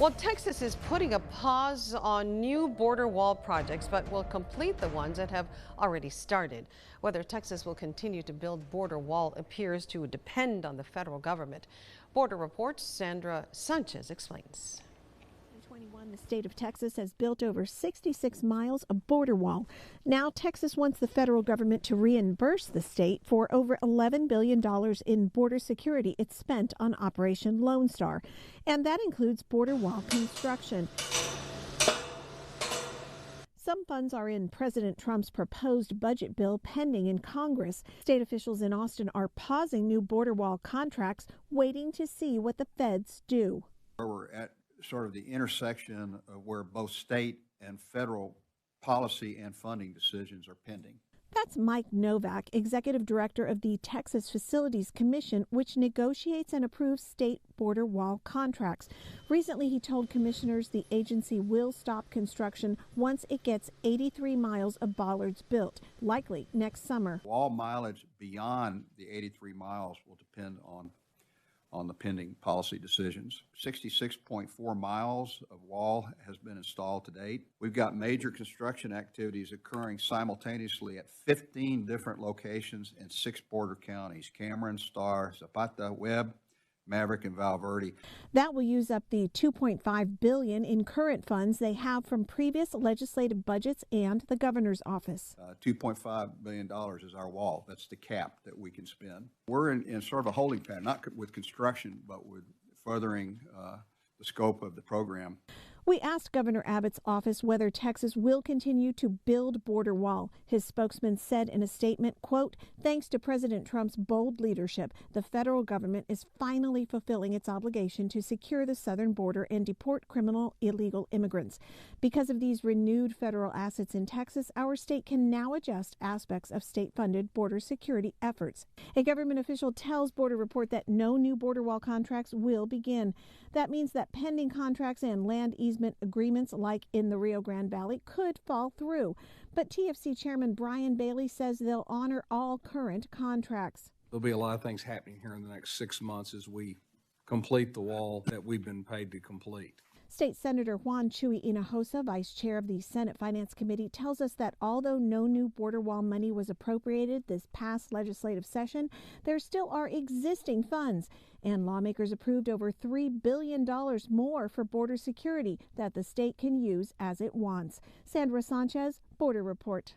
Well, Texas is putting a pause on new border wall projects, but will complete the ones that have already started. Whether Texas will continue to build border wall appears to depend on the federal government. Border Report's Sandra Sanchez explains. The state of Texas has built over 66 miles of border wall. Now Texas wants the federal government to reimburse the state for over $11 billion in border security it spent on Operation Lone Star. And that includes border wall construction. Some funds are in President Trump's proposed budget bill pending in Congress. State officials in Austin are pausing new border wall contracts, waiting to see what the feds do. We're at sort of the intersection of where both state and federal policy and funding decisions are pending. That's Mike Novak, executive director of the Texas Facilities Commission, which negotiates and approves state border wall contracts. Recently, he told commissioners the agency will stop construction once it gets 83 miles of bollards built, likely next summer. Wall mileage beyond the 83 miles will depend on the pending policy decisions. 66.4 miles of wall has been installed to date. We've got major construction activities occurring simultaneously at 15 different locations in 6 border counties: Cameron, Starr, Zapata, Webb, Maverick, and Val Verde. That will use up the $2.5 billion in current funds they have from previous legislative budgets and the governor's office. $2.5 billion is our wall. That's the cap that we can spend. We're in sort of a holding pattern, not with construction, but with furthering the scope of the program. We asked Governor Abbott's office whether Texas will continue to build border wall. His spokesman said in a statement, quote, "Thanks to President Trump's bold leadership, the federal government is finally fulfilling its obligation to secure the southern border and deport criminal illegal immigrants. Because of these renewed federal assets in Texas, our state can now adjust aspects of state-funded border security efforts." A government official tells Border Report that no new border wall contracts will begin. That means that pending contracts and land easement agreements like in the Rio Grande Valley could fall through. But TFC Chairman Brian Bailey says they'll honor all current contracts. There'll be a lot of things happening here in the next 6 months as we complete the wall that we've been paid to complete. State Senator Juan Chuy Hinojosa, vice chair of the Senate Finance Committee, tells us that although no new border wall money was appropriated this past legislative session, there still are existing funds, and lawmakers approved over $3 billion more for border security that the state can use as it wants. Sandra Sanchez, Border Report.